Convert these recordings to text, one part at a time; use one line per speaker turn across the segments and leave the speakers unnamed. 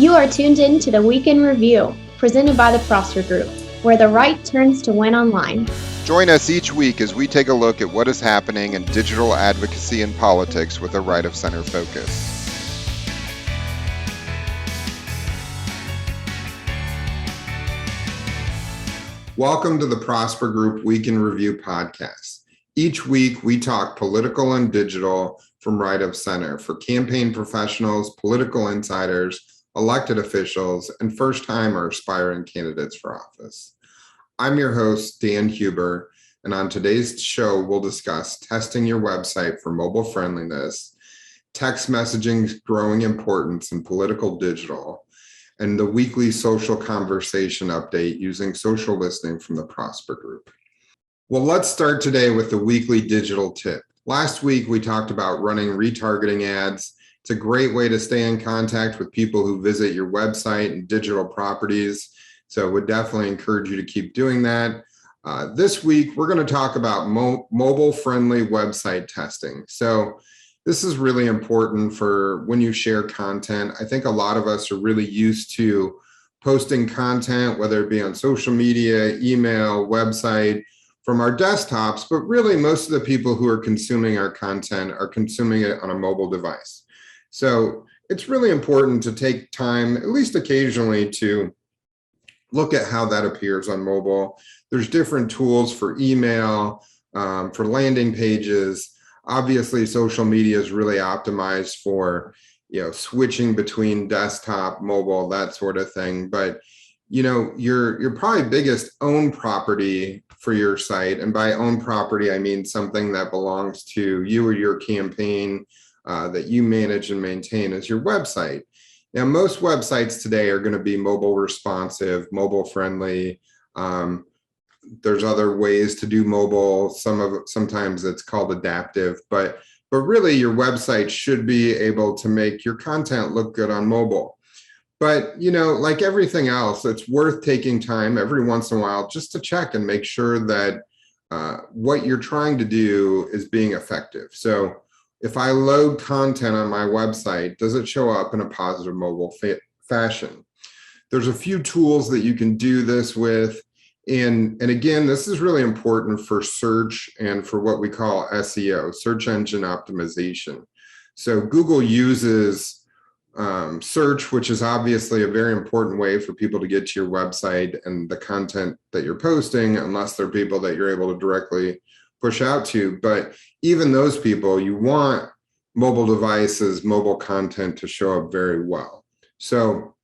You are tuned in to the Week in Review, presented by the Prosper Group, where the right turns to win online.
Join us each week as we take a look at what is happening in digital advocacy and politics with a right of center focus.
Welcome to the Prosper Group Week in Review podcast. Each week, we talk political and digital from right of center for campaign professionals, political insiders, elected officials, and first-time or aspiring candidates for office. I'm your host, Dan Huber, and on today's show, we'll discuss testing your website for mobile friendliness, text messaging's growing importance in political digital, and the weekly social conversation update using social listening from the Prosper Group. Well, let's start today with the weekly digital tip. Last week, we talked about running retargeting ads. It's a great way to stay in contact with people who visit your website and digital properties. So would definitely encourage you to keep doing that. This week, we're going to talk about mobile-friendly website testing. So this is really important for when you share content. I think a lot of us are really used to posting content, whether it be on social media, email, website, from our desktops, but really most of the people who are consuming our content are consuming it on a mobile device. So it's really important to take time, at least occasionally, to look at how that appears on mobile. There's different tools for email, for landing pages. Obviously, social media is really optimized for, switching between desktop, mobile, that sort of thing. But, your probably biggest own property for your site, and by own property, I mean something that belongs to you or your campaign that you manage and maintain, is your website. Now, most websites today are going to be mobile responsive, mobile friendly. There's other ways to do mobile. Sometimes it's called adaptive, but really your website should be able to make your content look good on mobile. But, like everything else, it's worth taking time every once in a while just to check and make sure that what you're trying to do is being effective. So if I load content on my website, does it show up in a positive mobile fashion? There's a few tools that you can do this with. And again, this is really important for search and for what we call SEO, search engine optimization. So Google uses search, which is obviously a very important way for people to get to your website and the content that you're posting, unless they're people that you're able to directly push out to. But even those people, you want mobile devices, mobile content to show up very well. So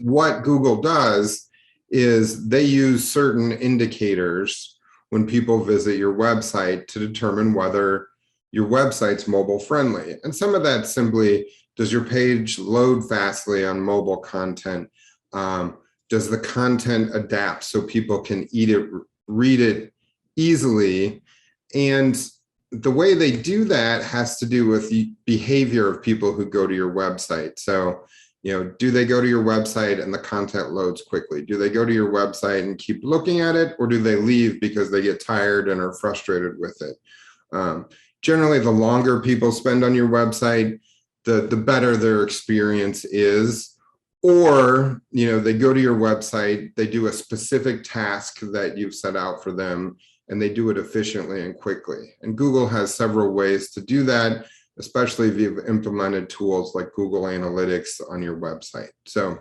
what Google does is they use certain indicators when people visit your website to determine whether your website's mobile friendly. And some of that simply, does your page load fastly on mobile content? Does the content adapt so people can read it easily? And the way they do that has to do with the behavior of people who go to your website. So, do they go to your website and the content loads quickly? Do they go to your website and keep looking at it? Or do they leave because they get tired and are frustrated with it? Generally, the longer people spend on your website, the better their experience is. Or, they go to your website, they do a specific task that you've set out for them, and they do it efficiently and quickly. And Google has several ways to do that, especially if you've implemented tools like Google Analytics on your website. So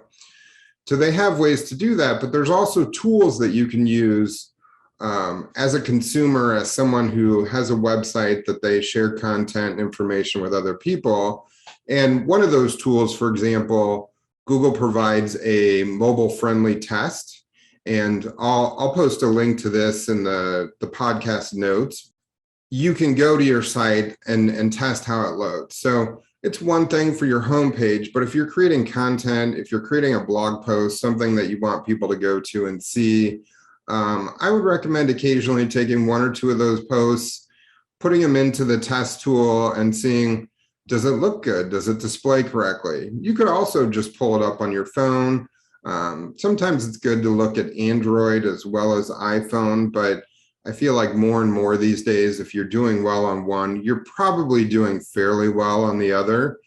they have ways to do that, but there's also tools that you can use as a consumer, as someone who has a website that they share content and information with other people. And one of those tools, for example, Google provides a mobile-friendly test. And I'll post a link to this in the podcast notes. You can go to your site and test how it loads. So it's one thing for your homepage, but if you're creating content, if you're creating a blog post, something that you want people to go to and see, I would recommend occasionally taking one or two of those posts, putting them into the test tool and seeing, does it look good? Does it display correctly? You could also just pull it up on your phone. Sometimes it's good to look at Android as well as iPhone, but I feel like more and more these days, if you're doing well on one, you're probably doing fairly well on the other.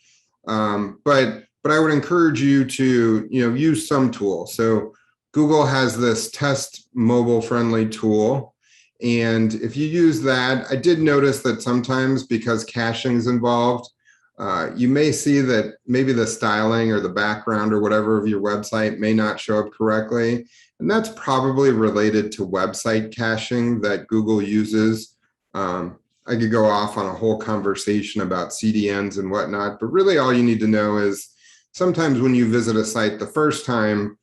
But but I would encourage you to, use some tool. So Google has this test mobile friendly tool. And if you use that, I did notice that sometimes because caching is involved, you may see that maybe the styling or the background or whatever of your website may not show up correctly. And that's probably related to website caching that Google uses. I could go off on a whole conversation about CDNs and whatnot, but really all you need to know is sometimes when you visit a site the first time,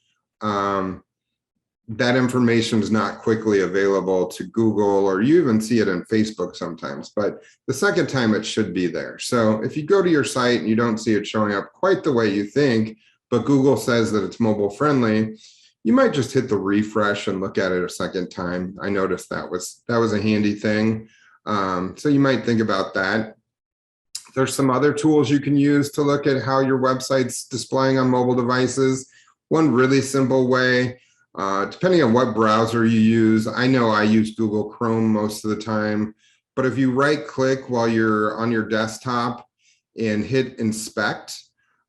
that information is not quickly available to Google, or you even see it in Facebook sometimes, but the second time it should be there. So if you go to your site and you don't see it showing up quite the way you think, but Google says that it's mobile friendly, you might just hit the refresh and look at it a second time. I noticed that was a handy thing. So you might think about that. There's some other tools you can use to look at how your website's displaying on mobile devices. One really simple way, depending on what browser you use, I know I use Google Chrome most of the time, but if you right click while you're on your desktop and hit inspect,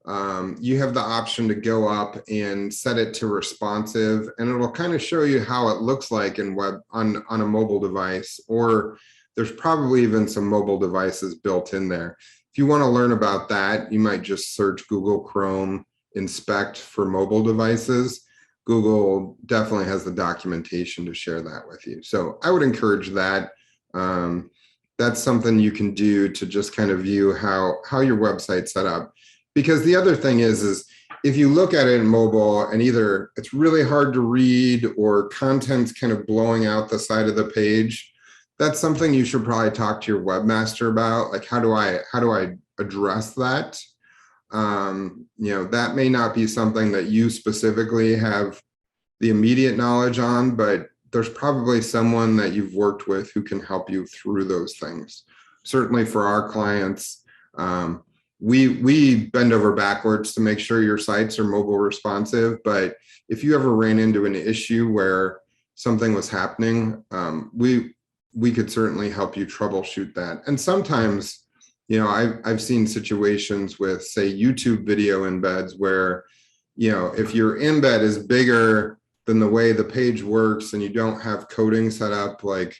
you have the option to go up and set it to responsive, and it'll kind of show you how it looks like in web on a mobile device, or there's probably even some mobile devices built in there. If you want to learn about that, you might just search Google Chrome inspect for mobile devices. Google definitely has the documentation to share that with you. So I would encourage that. That's something you can do to just kind of view how your website's set up. Because the other thing is if you look at it in mobile and either it's really hard to read or content's kind of blowing out the side of the page, that's something you should probably talk to your webmaster about. Like, how do I address that? That may not be something that you specifically have the immediate knowledge on, but there's probably someone that you've worked with who can help you through those things. Certainly for our clients, we bend over backwards to make sure your sites are mobile responsive. But if you ever ran into an issue where something was happening, we could certainly help you troubleshoot that. And sometimes, I've seen situations with, say, YouTube video embeds where, if your embed is bigger than the way the page works and you don't have coding set up, like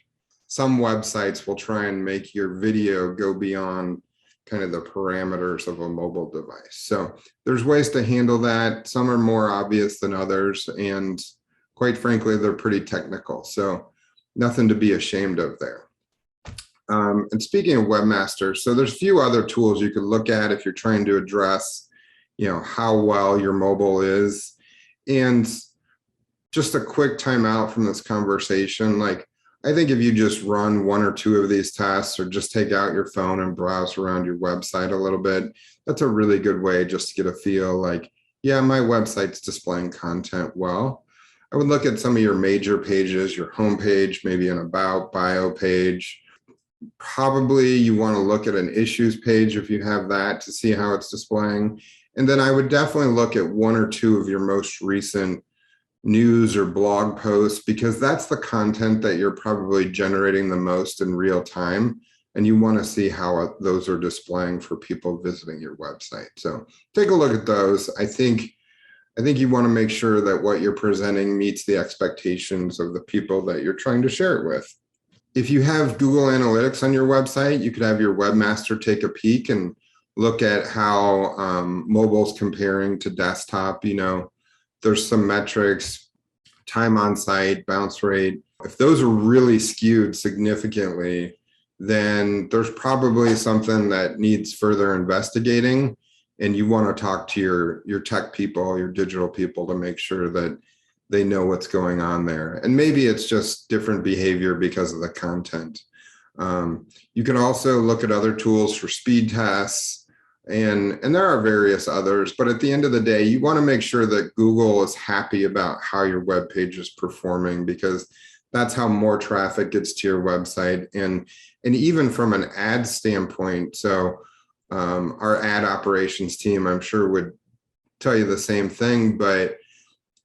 some websites will try and make your video go beyond kind of the parameters of a mobile device. So there's ways to handle that. Some are more obvious than others, and quite frankly, they're pretty technical. So nothing to be ashamed of there. And speaking of webmasters, so there's a few other tools you could look at if you're trying to address, how well your mobile is. And just a quick time out from this conversation, like, I think if you just run one or two of these tests, or just take out your phone and browse around your website a little bit, that's a really good way just to get a feel like, yeah, my website's displaying content well. I would look at some of your major pages, your homepage, maybe an about bio page. Probably you want to look at an issues page if you have that to see how it's displaying. And then I would definitely look at one or two of your most recent news or blog posts, because that's the content that you're probably generating the most in real time. And you want to see how those are displaying for people visiting your website. So take a look at those. I think you want to make sure that what you're presenting meets the expectations of the people that you're trying to share it with. If you have Google Analytics on your website, you could have your webmaster take a peek and look at how mobile's comparing to desktop. There's some metrics, time on site, bounce rate. If those are really skewed significantly, then there's probably something that needs further investigating. And you want to talk to your tech people, your digital people, to make sure that they know what's going on there. And maybe it's just different behavior because of the content. You can also look at other tools for speed tests, and there are various others. But at the end of the day, you want to make sure that Google is happy about how your web page is performing, because that's how more traffic gets to your website. And even from an ad standpoint, so our ad operations team, I'm sure, would tell you the same thing. But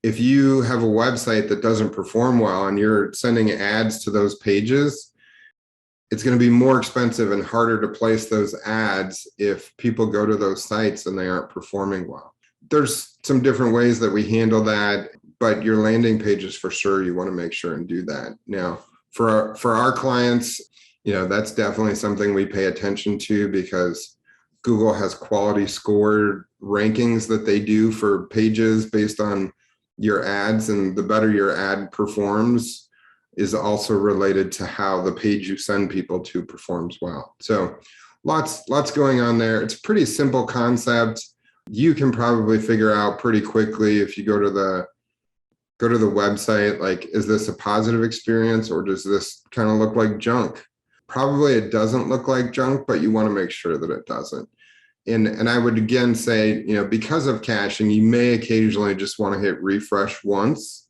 if you have a website that doesn't perform well and you're sending ads to those pages, it's going to be more expensive and harder to place those ads if people go to those sites and they aren't performing well. there's some different ways that we handle that, but your landing pages for sure, you want to make sure and do that. Now, for our clients, that's definitely something we pay attention to because Google has quality scored rankings that they do for pages based on your ads, and the better your ad performs is also related to how the page you send people to performs well. So lots going on there. It's a pretty simple concept. You can probably figure out pretty quickly if you go to the website, like, is this a positive experience or does this kind of look like junk? Probably it doesn't look like junk, but you want to make sure that it doesn't. And I would again say, because of caching, you may occasionally just want to hit refresh once.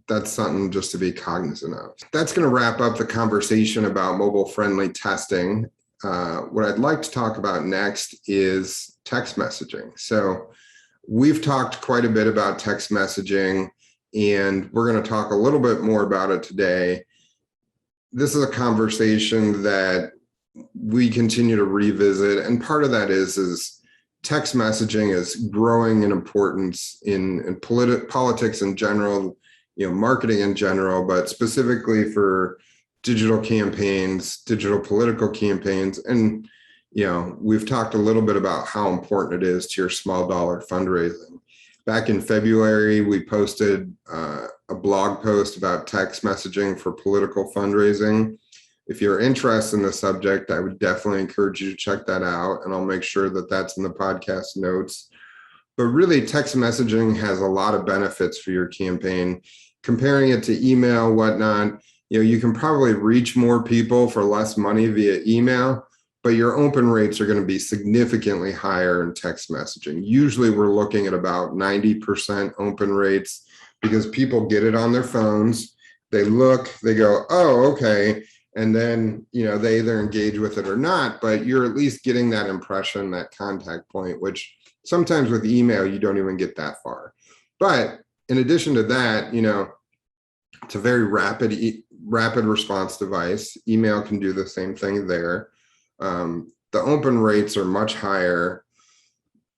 That's something just to be cognizant of. That's going to wrap up the conversation about mobile-friendly testing. What I'd like to talk about next is text messaging. So we've talked quite a bit about text messaging, and we're going to talk a little bit more about it today. This is a conversation that we continue to revisit, and part of that is text messaging is growing in importance in politics in general, marketing in general, but specifically for digital campaigns, digital political campaigns. And we've talked a little bit about how important it is to your small dollar fundraising. Back in February, we posted a blog post about text messaging for political fundraising. If you're interested in the subject, I would definitely encourage you to check that out, and I'll make sure that that's in the podcast notes. But really, text messaging has a lot of benefits for your campaign. Comparing it to email, whatnot, you can probably reach more people for less money via email, but your open rates are going to be significantly higher in text messaging. Usually we're looking at about 90% open rates because people get it on their phones. They look, they go, oh, okay. And then, they either engage with it or not, but you're at least getting that impression, that contact point, which sometimes with email, you don't even get that far. But in addition to that, it's a very rapid response device. Email can do the same thing there. The open rates are much higher,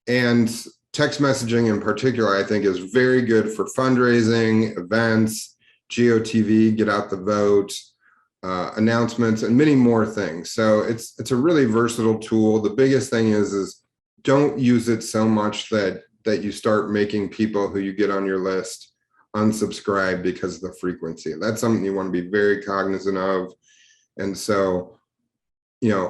and text messaging in particular, I think, is very good for fundraising, events, GOTV, get out the vote, announcements, and many more things. So it's a really versatile tool. The biggest thing is don't use it so much that you start making people who you get on your list unsubscribe because of the frequency. That's something you want to be very cognizant of. And so,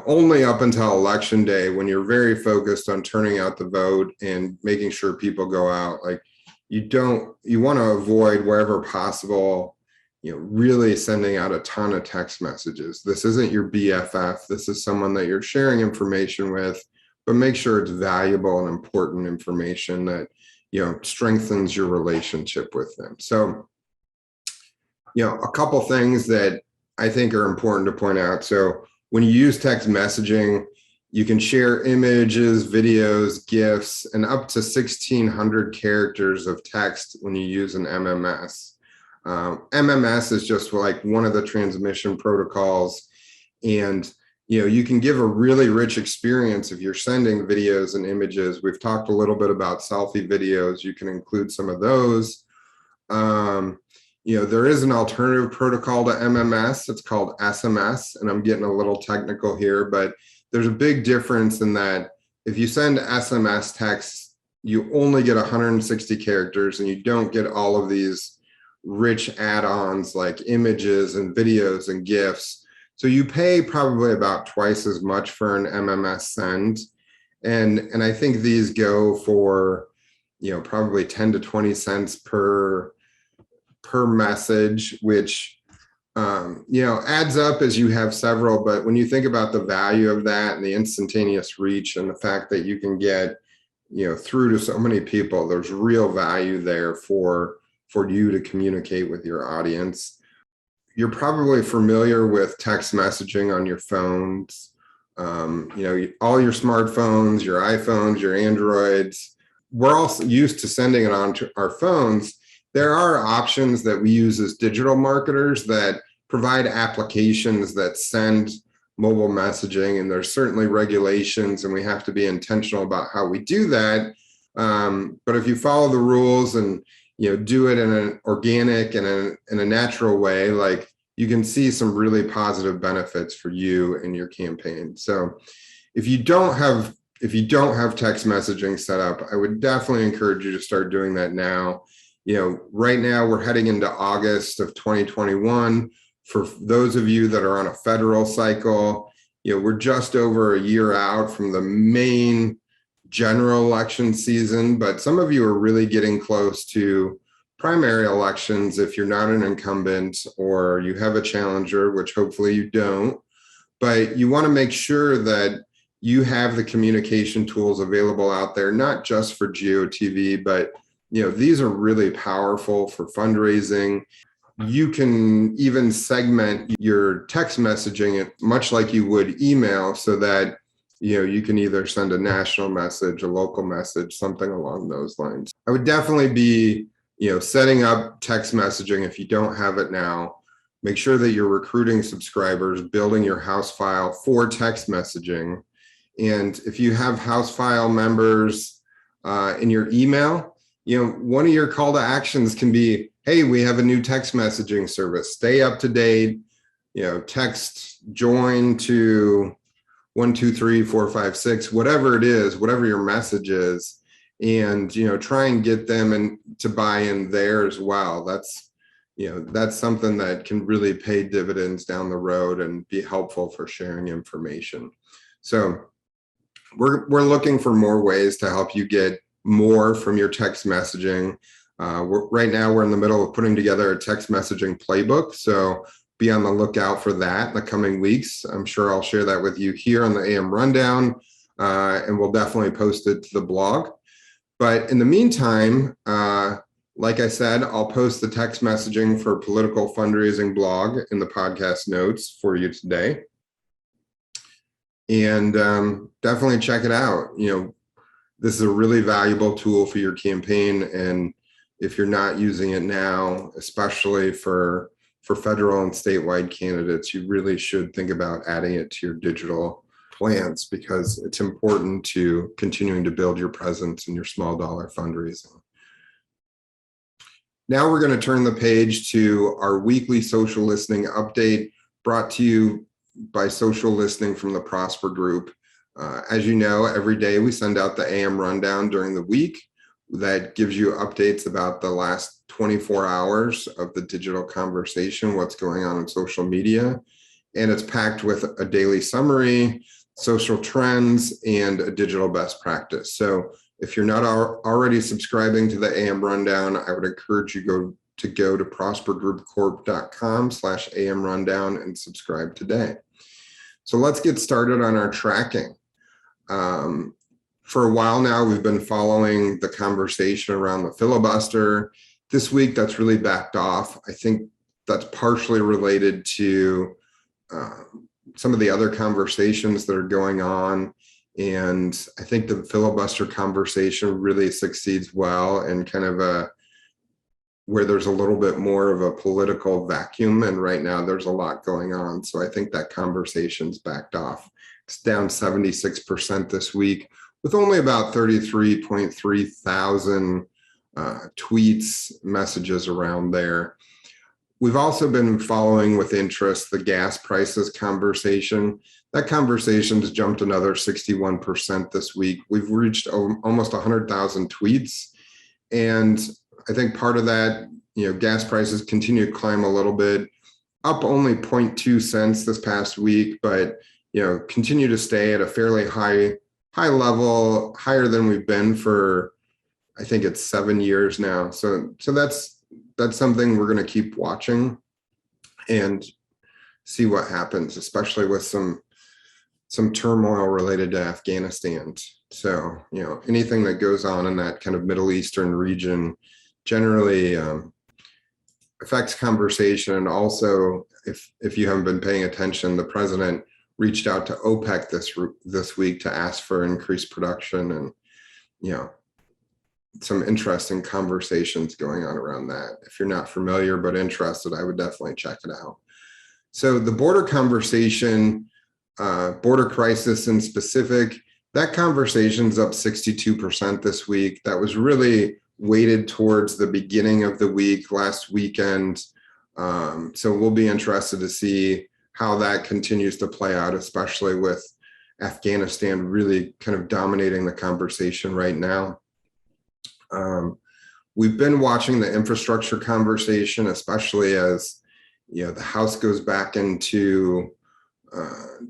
only up until election day, when you're very focused on turning out the vote and making sure people go out, like you want to avoid wherever possible, really sending out a ton of text messages. This isn't your BFF. This is someone that you're sharing information with, but make sure it's valuable and important information that, strengthens your relationship with them. So, a couple things that I think are important to point out. So when you use text messaging, you can share images, videos, GIFs, and up to 1,600 characters of text when you use an MMS. MMS is just like one of the transmission protocols, and you can give a really rich experience if you're sending videos and images. We've talked a little bit about selfie videos. You can include some of those. There is an alternative protocol to MMS. It's called SMS, and I'm getting a little technical here, but there's a big difference in that if you send SMS text, you only get 160 characters, and you don't get all of these rich add-ons like images and videos and GIFs. So you pay probably about twice as much for an MMS send. And I think these go for, probably 10 to 20 cents per message, which, adds up as you have several. But when you think about the value of that and the instantaneous reach and the fact that you can get, through to so many people, there's real value there for you to communicate with your audience. You're probably familiar with text messaging on your phones, all your smartphones, your iPhones, your Androids. We're all used to sending it on to our phones. There are options that we use as digital marketers that provide applications that send mobile messaging, and there's certainly regulations, and we have to be intentional about how we do that. But if you follow the rules and do it in an organic and in a natural way, like, you can see some really positive benefits for you and your campaign. So if you don't have text messaging set up, I would definitely encourage you to start doing that now. Right now we're heading into August of 2021. For those of you that are on a federal cycle, we're just over a year out from the main general election season, but some of you are really getting close to primary elections if you're not an incumbent or you have a challenger, which hopefully you don't. But you want to make sure that you have the communication tools available out there, not just for GOTV, but these are really powerful for fundraising. You can even segment your text messaging much like you would email, so that you can either send a national message, a local message, something along those lines. I would definitely be setting up text messaging if you don't have it now. Make sure that you're recruiting subscribers, building your house file for text messaging. And if you have house file members in your email, one of your call to actions can be, hey, we have a new text messaging service. Stay up to date, text join to 1, 2, 3, 4, 5, 6, whatever it is, whatever your message is, and try and get them to buy in there as well. That's something that can really pay dividends down the road and be helpful for sharing information. So we're looking for more ways to help you get more from your text messaging. Right now we're in the middle of putting together a text messaging playbook, so be on the lookout for that in the coming weeks. I'm sure I'll share that with you here on the AM Rundown, and we'll definitely post it to the blog. But in the meantime, like I said, I'll post the text messaging for political fundraising blog in the podcast notes for you today. And definitely check it out. This is a really valuable tool for your campaign. And if you're not using it now, especially for federal and statewide candidates, you really should think about adding it to your digital plans, because it's important to continuing to build your presence in your small dollar fundraising. Now we're going to turn the page to our weekly social listening update, brought to you by social listening from the Prosper Group. As you know, every day we send out the AM Rundown during the week that gives you updates about the last 24 hours of the digital conversation, what's going on in social media. And it's packed with a daily summary, social trends, and a digital best practice. So if you're not already subscribing to the AM Rundown, I would encourage you to go to prospergroupcorp.com/AM Rundown and subscribe today. So let's get started on our tracking. For a while now, we've been following the conversation around the filibuster. This week, that's really backed off. I think that's partially related to some of the other conversations that are going on. And I think the filibuster conversation really succeeds well in kind of where there's a little bit more of a political vacuum. And right now there's a lot going on. So I think that conversation's backed off. It's down 76% this week, with only about 33.3 thousand tweets, messages around there. We've also been following with interest the gas prices conversation. That conversation's jumped another 61% this week. We've reached almost 100,000 tweets. And I think part of that, gas prices continue to climb a little bit, up only 0.2 cents this past week, but continue to stay at a fairly high level, higher than we've been for, I think it's 7 years now. So that's something we're going to keep watching and see what happens, especially with some turmoil related to Afghanistan. So, anything that goes on in that kind of Middle Eastern region generally affects conversation. And also, if you haven't been paying attention, the president reached out to OPEC this week to ask for increased production, and some interesting conversations going on around that. If you're not familiar but interested, I would definitely check it out. So the border conversation, border crisis in specific, That conversation's up 62% this week. That was really weighted towards the beginning of the week, last weekend. So we'll be interested to see how that continues to play out, especially with Afghanistan really kind of dominating the conversation right now. We've been watching the infrastructure conversation, especially as the House goes back into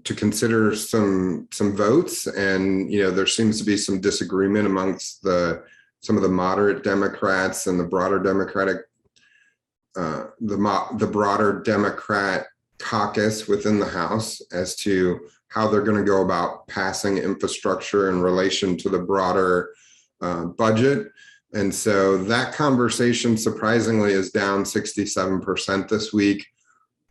to consider some votes, and there seems to be some disagreement amongst some of the moderate Democrats and the broader Democratic the broader Democrat caucus within the House as to how they're going to go about passing infrastructure in relation to the broader budget. And so that conversation surprisingly is down 67% this week.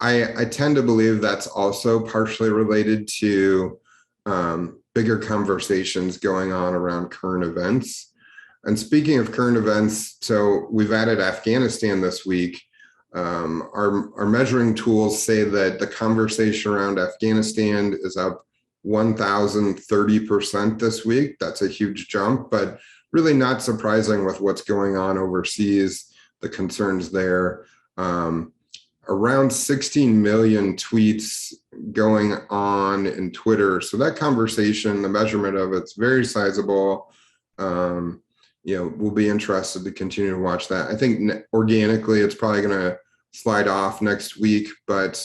I tend to believe that's also partially related to bigger conversations going on around current events. And speaking of current events, so we've added Afghanistan this week. Our measuring tools say that the conversation around Afghanistan is up 1,030% this week. That's a huge jump, but really not surprising with what's going on overseas, the concerns there. Around 16 million tweets going on in Twitter. So that conversation, the measurement of it's very sizable. We'll be interested to continue to watch that. I think organically it's probably going to slide off next week, but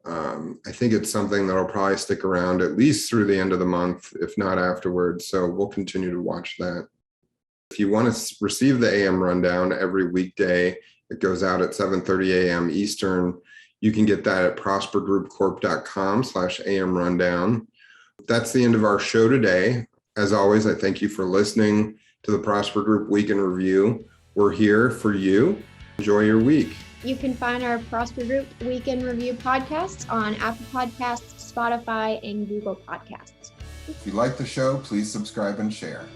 I think it's something that'll probably stick around at least through the end of the month, if not afterwards. So we'll continue to watch that. If you want to receive the AM rundown every weekday, it goes out at 7:30 a.m. Eastern. You can get that at prospergroupcorp.com/AM rundown. That's the end of our show today. As always, I thank you for listening to the Prosper Group Week in Review. We're here for you. Enjoy your week.
You can find our Prosper Group Week in Review podcasts on Apple Podcasts, Spotify, and Google Podcasts.
If you like the show, please subscribe and share.